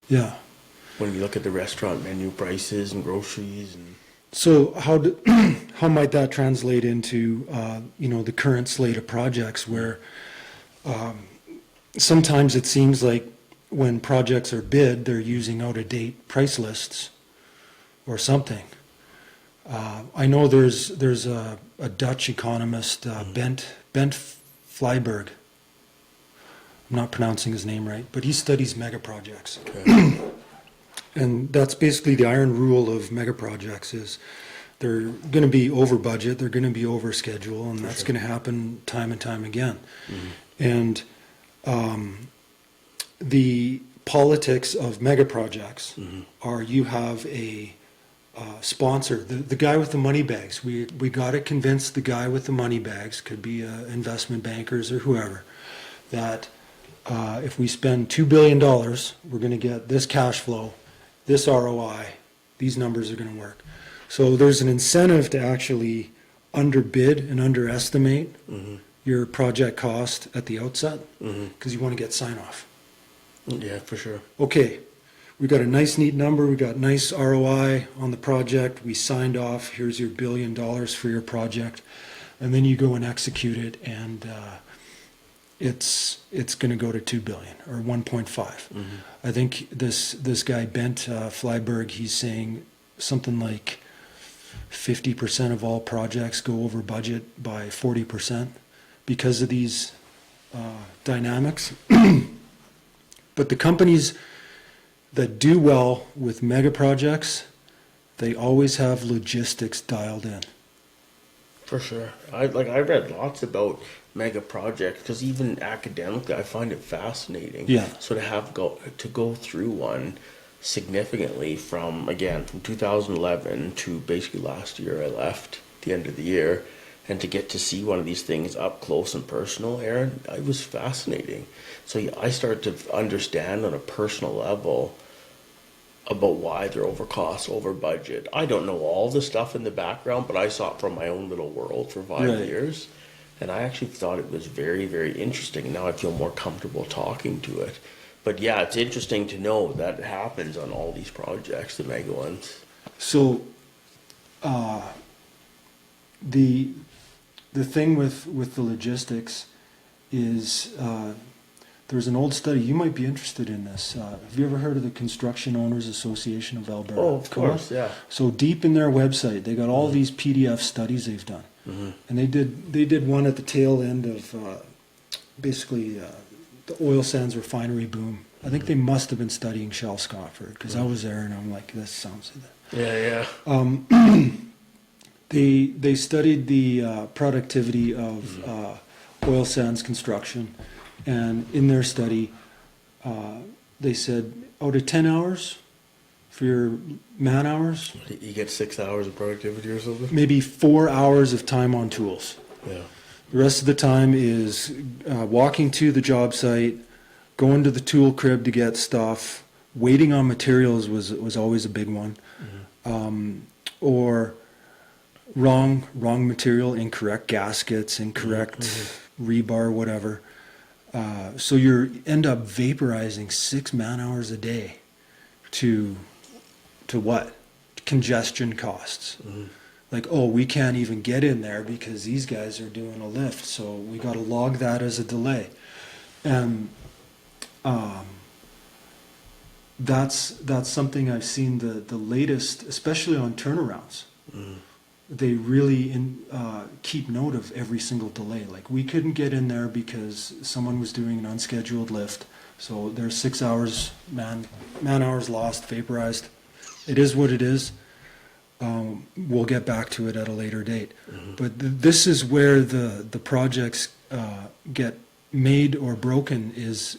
Yeah. when you look at the restaurant menu prices and groceries and So how might that translate into, the current slate of projects where sometimes it seems like when projects are bid, they're using out-of-date price lists or something. I know there's a Dutch economist, Bent Flyberg. I'm not pronouncing his name right, but he studies mega projects. okay. And that's basically the iron rule of mega projects is they're going to be over budget, they're going to be over schedule, and that's sure. going to happen time and time again. Mhm. And the politics of mega projects are you have a sponsor, the guy with the money bags. We got to convince the guy with the money bags, could be investment bankers or whoever, that if we spend $2 billion, we're going to get this cash flow, this ROI, these numbers are going to work. So there's an incentive to actually underbid and underestimate your project cost at the outset because you want to get sign off. Yeah, for sure. Okay, we got a nice neat number, we got nice ROI on the project, we signed off, here's your $1 billion for your project, and then you go and execute it, and it's going to go to 2 billion or 1.5. I think this guy Bent Flyberg, he's saying something like 50% of all projects go over budget by 40% because of these dynamics. But the companies that do well with mega projects, they always have logistics dialed in. For sure. I read lots about mega projects because even academically I find it fascinating. Yeah. So to go through one significantly from 2011 to basically last year I left the end of the year, and to get to see one of these things up close and personal, Aaron, it was fascinating. So yeah, I started to understand on a personal level about why they're over cost, over budget. I don't know all the stuff in the background, but I saw it from my own little world for 5 Right. years. And I actually thought it was very, very interesting. Now I feel more comfortable talking to it. But yeah, it's interesting to know that it happens on all these projects, the mega ones. So the thing with the logistics is there's an old study. You might be interested in this. Have you ever heard of the Construction Owners Association of Alberta? Oh, of course, yeah. So deep in their website, they got all these PDF studies they've done, and they did one at the tail end of basically the oil sands refinery boom. I think they must have been studying Shell Scotford because I was there and I'm like, this sounds. Yeah, yeah. They studied the productivity of oil sands construction, and in their study, they said out of 10 hours for your man hours, You get 6 hours of productivity or something? maybe 4 hours of time on tools. Yeah. The rest of the time is walking to the job site, going to the tool crib to get stuff, waiting on materials was always a big one, or wrong material, incorrect gaskets, incorrect rebar, whatever. So you end up vaporizing 6 man hours a day to what? Congestion costs. Like, oh, we can't even get in there because these guys are doing a lift, so we got to log that as a delay. And that's something I've seen the latest, especially on turnarounds. They really keep note of every single delay. Like, we couldn't get in there because someone was doing an unscheduled lift, so there's 6 hours, man hours lost, vaporized. It is what it is. We'll get back to it at a later date. But this is where the projects get made or broken, is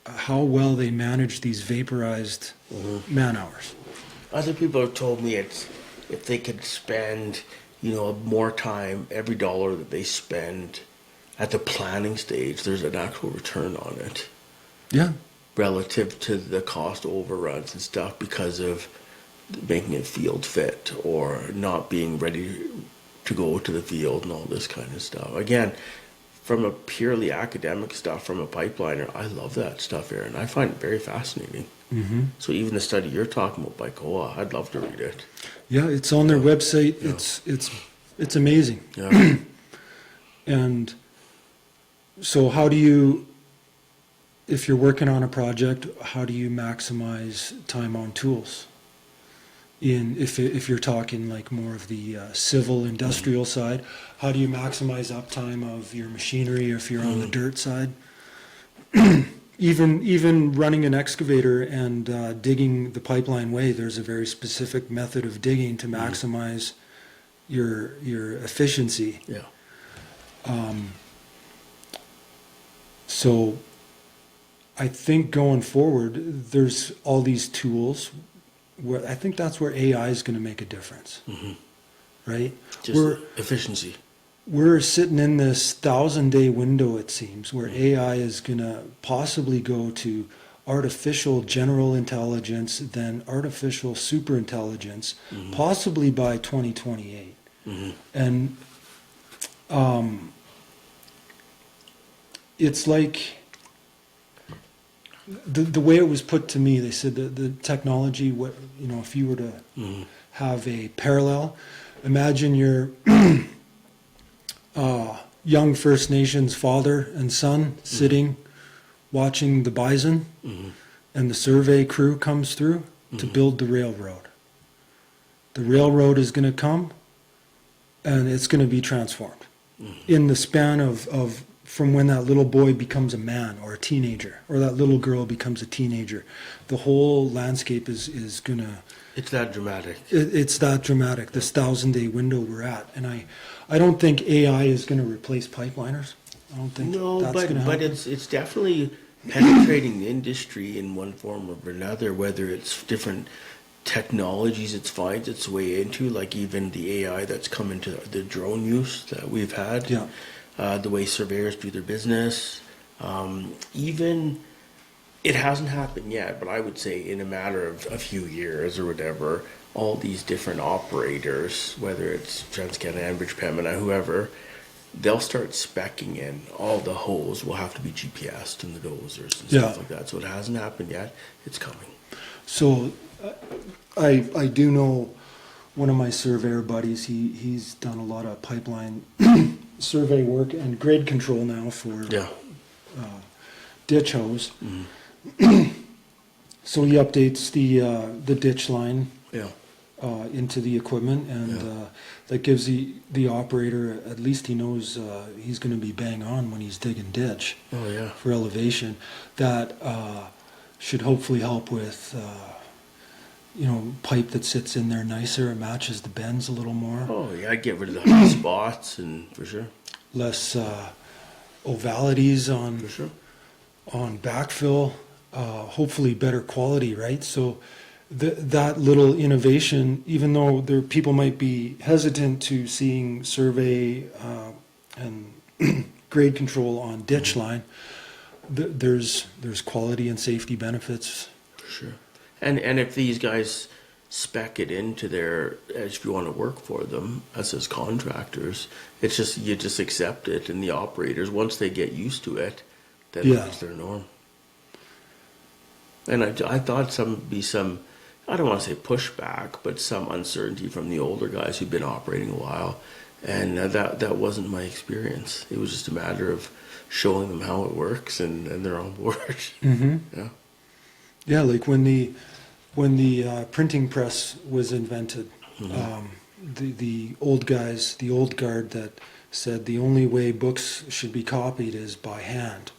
how well they manage these vaporized man hours. Other people have told me it's if they could spend, more time, every dollar that they spend at the planning stage, there's an actual return on it Yeah. relative to the cost overruns and stuff because of making it field fit or not being ready to go to the field and all this kind of stuff. Again, from a purely academic stuff, from a pipeliner, I love that stuff, Aaron. I find it very fascinating. Mm-hmm. So even the study you're talking about by COA, I'd love to read it. Yeah, it's on their website. Yeah. It's amazing. Yeah. And so how do you, if you're working on a project, how do you maximize time on tools? If you're talking like more of the civil industrial side, how do you maximize uptime of your machinery if you're on the dirt side? Even running an excavator and digging the pipeline way, there's a very specific method of digging to maximize your efficiency. Yeah. So I think going forward, there's all these tools where I think that's where AI is going to make a difference, right? Just efficiency. We're sitting in this 1,000-day window, it seems, where AI is going to possibly go to artificial general intelligence, then artificial superintelligence, possibly by 2028. And it's like the way it was put to me. They said that the technology, if you were to have a parallel, imagine your young First Nations father and son sitting watching the bison, and the survey crew comes through to build the railroad. The railroad is going to come, and it's going to be transformed in the span of from when that little boy becomes a man or a teenager, or that little girl becomes a teenager. The whole landscape is going to... It's that dramatic. It's that dramatic, this 1,000-day window we're at. And I don't think AI is going to replace pipeliners. I don't think that's going to happen. But it's definitely penetrating the industry in one form or another, whether it's different technologies it finds its way into, like even the AI that's come into the drone use that we've had, the way surveyors do their business. Even, it hasn't happened yet, but I would say in a matter of a few years or whatever, all these different operators, whether it's TransCanada, Enbridge, Pembina, whoever, they'll start speccing in all the holes will have to be GPSed and the dozers and stuff like that. So it hasn't happened yet. It's coming. So I do know one of my surveyor buddies. He's done a lot of pipeline survey work and grade control now for ditch hose. So he updates the ditch line into the equipment, and that gives the operator, at least he knows he's going to be bang on when he's digging ditch for elevation. That should hopefully help with pipe that sits in there nicer. It matches the bends a little more. Oh yeah, get rid of the high spots, and for sure less ovalities for on backfill. Hopefully better quality, right? So that little innovation, even though people might be hesitant to seeing survey and grade control on ditch line, there's quality and safety benefits. For sure. And if these guys spec it into their, if you want to work for them as contractors, it's just, you just accept it, and the operators, once they get used to it, then it's their norm. And I thought some, I don't want to say pushback, but some uncertainty from the older guys who've been operating a while, and that wasn't my experience. It was just a matter of showing them how it works, and they're on board. Yeah, like when the printing press was invented, the old guys, the old guard that said the only way books should be copied is by hand,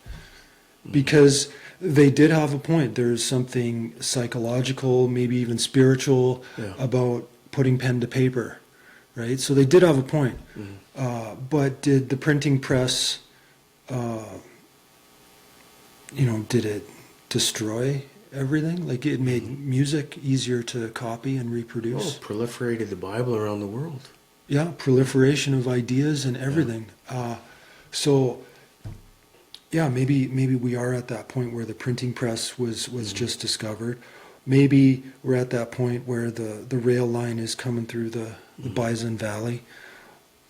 because they did have a point. There's something psychological, maybe even spiritual, about putting pen to paper, right? So they did have a point. But did the printing press, did it destroy everything? Like, it made music easier to copy and reproduce? Proliferated the Bible around the world. Yeah, proliferation of ideas and everything. Yeah, maybe we are at that point where the printing press was just discovered. Maybe we're at that point where the rail line is coming through the Bison Valley,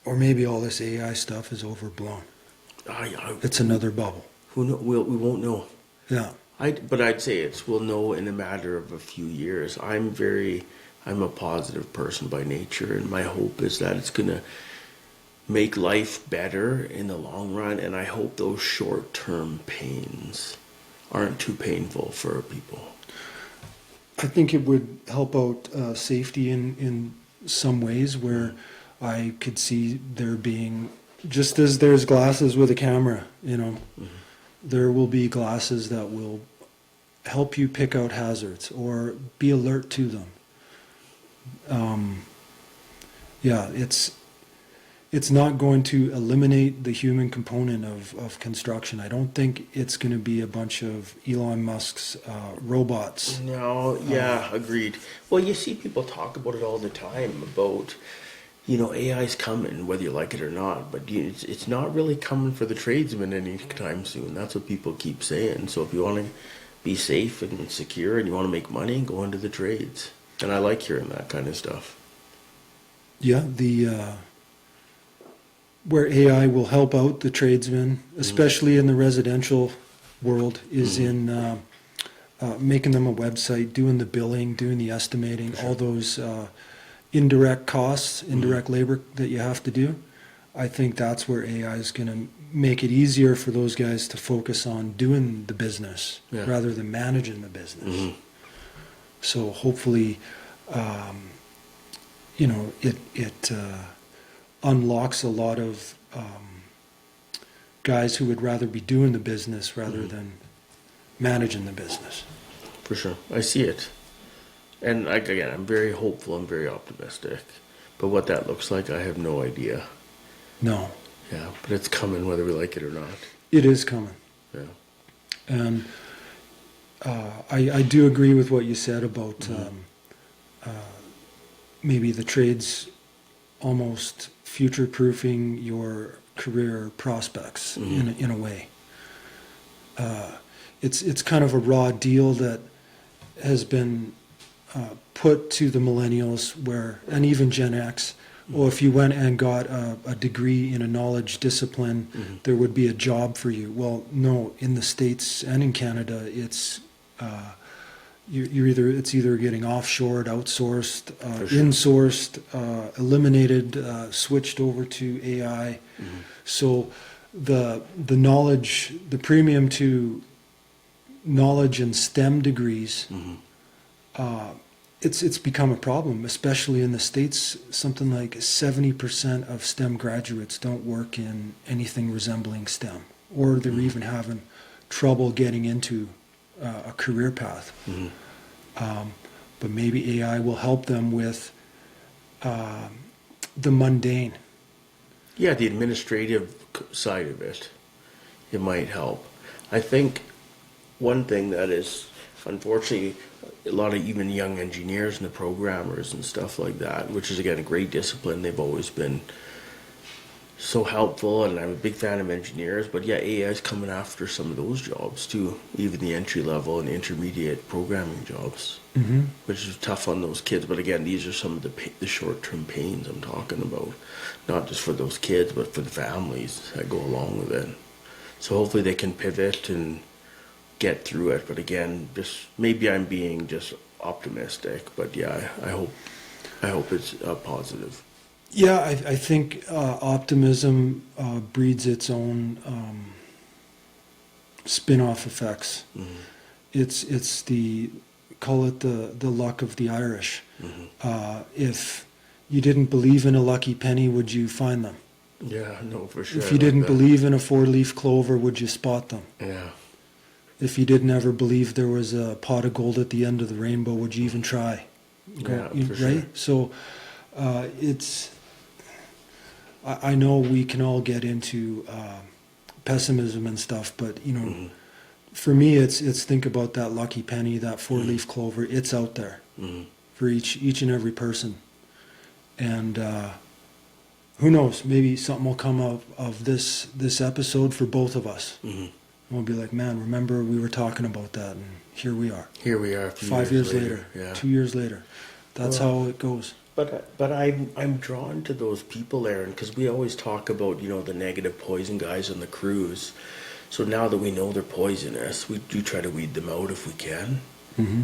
or maybe all this AI stuff is overblown. it's another bubble. Who know? We won't know. Yeah. But I'd say we'll know in a matter of a few years. I'm a positive person by nature, and my hope is that it's gonna make life better in the long run. And I hope those short-term pains aren't too painful for people. I think it would help out safety in some ways where I could see there being, just as there's glasses with a camera, there will be glasses that will help you pick out hazards or be alert to them. It's not going to eliminate the human component of construction. I don't think it's going to be a bunch of Elon Musk's robots. No, yeah, agreed. Well, you see people talk about it all the time about, AI's coming, whether you like it or not, but it's not really coming for the tradesmen anytime soon. That's what people keep saying. So if you want to be safe and secure and you want to make money, go into the trades. And I like hearing that kind of stuff. Yeah, where AI will help out the tradesmen, especially in the residential world, is in making them a website, doing the billing, doing the estimating, all those indirect costs, indirect labor that you have to do. I think that's where AI is going to make it easier for those guys to focus on doing the business rather than managing the business. So hopefully, it unlocks a lot of guys who would rather be doing the business rather than managing the business. For sure. I see it. And again, I'm very hopeful, I'm very optimistic. But what that looks like, I have no idea. No. Yeah, but it's coming whether we like it or not. It is coming. Yeah. And I do agree with what you said about maybe the trades almost future-proofing your career prospects in a way. It's kind of a raw deal that has been put to the millennials and even Gen X, or if you went and got a degree in a knowledge discipline, there would be a job for you. Well, no, in the States and in Canada, it's it's either getting offshored, outsourced, insourced, eliminated, switched over to AI. So the knowledge, the premium to knowledge and STEM degrees, it's become a problem, especially in the States. Something like 70% of STEM graduates don't work in anything resembling STEM, or they're even having trouble getting into a career path. But maybe AI will help them with the mundane. Yeah, the administrative side of it. It might help. I think one thing that is, unfortunately, a lot of even young engineers and the programmers and stuff like that, which is, again, a great discipline. They've always been so helpful, and I'm a big fan of engineers, but yeah, AI is coming after some of those jobs too, even the entry-level and intermediate programming jobs, which is tough on those kids. But again, these are some of the short-term pains I'm talking about, not just for those kids, but for the families that go along with it. So hopefully they can pivot and get through it. But again, just maybe I'm being just optimistic, but yeah, I hope it's positive. Yeah, I think optimism breeds its own spin-off effects. It's call it the luck of the Irish. If you didn't believe in a lucky penny, would you find them? Yeah, no, for sure. If you didn't believe in a four-leaf clover, would you spot them? Yeah. If you didn't ever believe there was a pot of gold at the end of the rainbow, would you even try? For sure. Right? So I know we can all get into pessimism and stuff, but for me, it's think about that lucky penny, that four-leaf clover. It's out there for each and every person, and who knows? Maybe something will come out of this episode for both of us. We'll be like, man, remember we were talking about that, and here we are. Here we are. 5 years later. Yeah. 2 years later. That's how it goes. But I'm drawn to those people, Aaron, because we always talk about, you know, the negative poison guys on the cruise. So now that we know they're poisonous, we do try to weed them out if we can. Mm-hmm.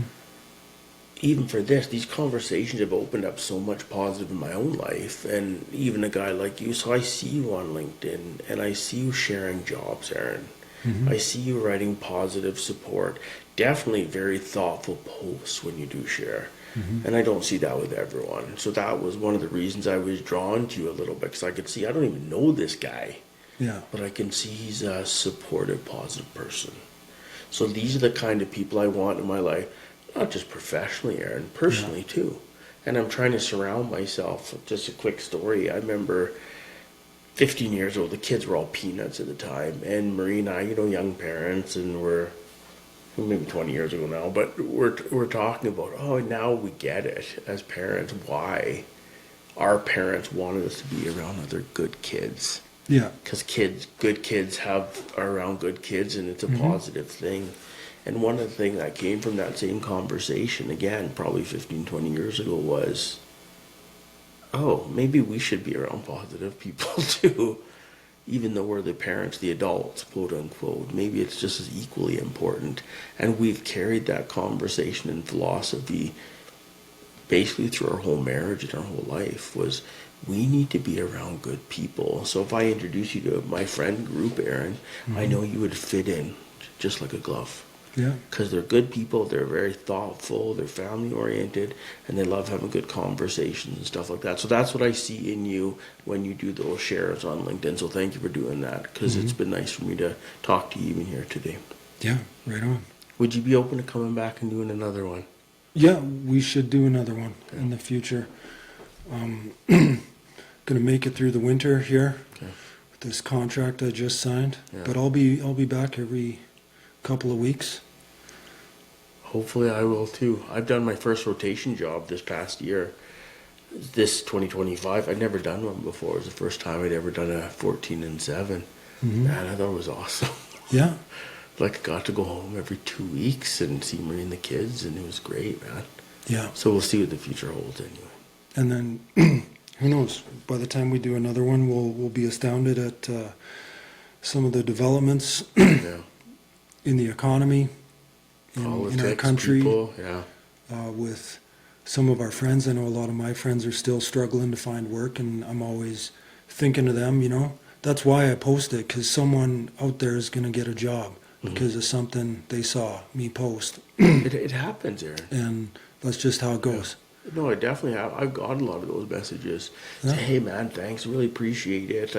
Even for this, these conversations have opened up so much positive in my own life, and even a guy like you. So I see you on LinkedIn, and I see you sharing jobs, Aaron. Mm-hmm. I see you writing positive support. Definitely very thoughtful posts when you do share. Mm-hmm. And I don't see that with everyone. So that was one of the reasons I was drawn to you a little bit, because I could see, I don't even know this guy, Yeah. but I can see he's a supportive, positive person. So these are the kind of people I want in my life, not just professionally, Aaron, personally too. And I'm trying to surround myself. Just a quick story. I remember 15 years old, the kids were all peanuts at the time, and Marie and I, you know, young parents, and we're maybe 20 years ago now, but we're talking about, oh, now we get it as parents, why our parents wanted us to be around other good kids. Yeah. Because good kids are around good kids, and it's a positive thing. And one of the things that came from that same conversation, again, probably 15, 20 years ago, was, oh, maybe we should be around positive people too. Even though we're the parents, the adults, quote unquote, maybe it's just as equally important. And we've carried that conversation and philosophy basically through our whole marriage and our whole life, was we need to be around good people. So if I introduce you to my friend group, Aaron, I know you would fit in just like a glove. Yeah. Because they're good people, they're very thoughtful, they're family oriented, and they love having good conversations and stuff like that. So that's what I see in you when you do those shares on LinkedIn. So thank you for doing that, because it's been nice for me to talk to you even here today. Yeah. Right on. Would you be open to coming back and doing another one? Yeah, we should do another one in the future. Gonna make it through the winter here with this contract I just signed, but I'll be back every couple of weeks. Hopefully I will too. I've done my first rotation job this past year, this 2025. I'd never done one before. It was the first time I'd ever done a 14 and 7. Man, I thought it was awesome. Yeah. Like, I got to go home every 2 weeks and see Marie and the kids, and it was great, man. Yeah. So we'll see what the future holds anyway. And then, who knows, by the time we do another one, we'll be astounded at some of the developments Yeah. in the economy, in our country, people, with some of our friends. I know a lot of my friends are still struggling to find work, and I'm always thinking of them, you know. That's why I post it, because someone out there is going to get a job because of something they saw me post. It happens, Aaron. And that's just how it goes. No, I definitely have. I've got a lot of those messages. Yeah. Say, hey, man, thanks. Really appreciate it.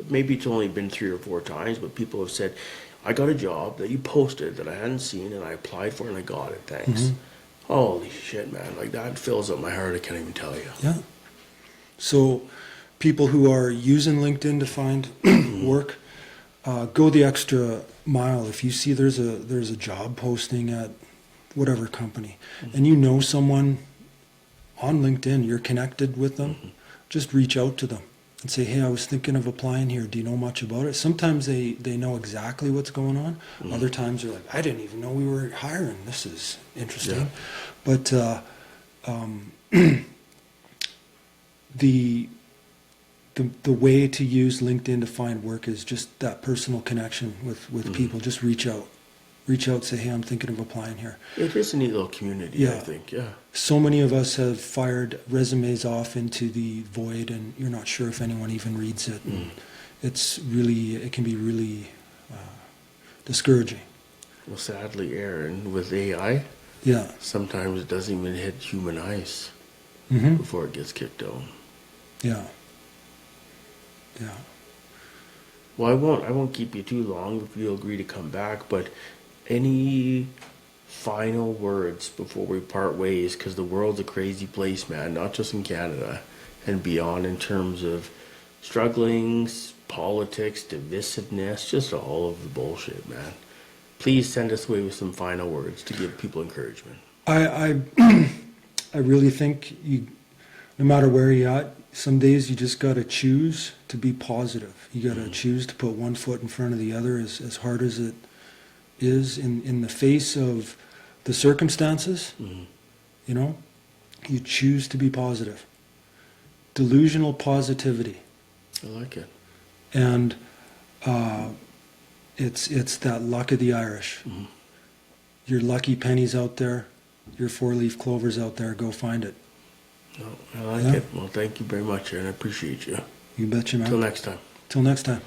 Maybe it's only been 3 or 4 times, but people have said, I got a job that you posted that I hadn't seen, and I applied for it, and I got it. Thanks. Holy shit, man. Like, that fills up my heart. I can't even tell you. Yeah. So people who are using LinkedIn to find work, go the extra mile. If you see there's a job posting at whatever company, and you know someone on LinkedIn, you're connected with them, just reach out to them and say, hey, I was thinking of applying here. Do you know much about it? Sometimes they know exactly what's going on. Other times they're like, I didn't even know we were hiring. This is interesting. Yeah. But the way to use LinkedIn to find work is just that personal connection with people. Just reach out, say, hey, I'm thinking of applying here. It is a neat little community, I think, So many of us have fired resumes off into the void, and you're not sure if anyone even reads it. It can be really discouraging. Well, sadly, Aaron, with AI, sometimes it doesn't even hit human eyes before it gets kicked out. Yeah. Well, I won't keep you too long if you'll agree to come back, but any final words before we part ways? Because the world's a crazy place, man, not just in Canada and beyond, in terms of strugglings, politics, divisiveness, just all of the bullshit, man. Please send us away with some final words to give people encouragement. I really think no matter where you're at, some days you just got to choose to be positive. You got to choose to put one foot in front of the other, as hard as it is in the face of the circumstances, you know. You choose to be positive. Delusional positivity. I like it. And it's that luck of the Irish. Mm-hmm. Your lucky pennies out there, your four-leaf clovers out there, go find it. No, I like it. Well, thank you very much, Aaron. I appreciate you. You betcha, man. Till next time. Till next time.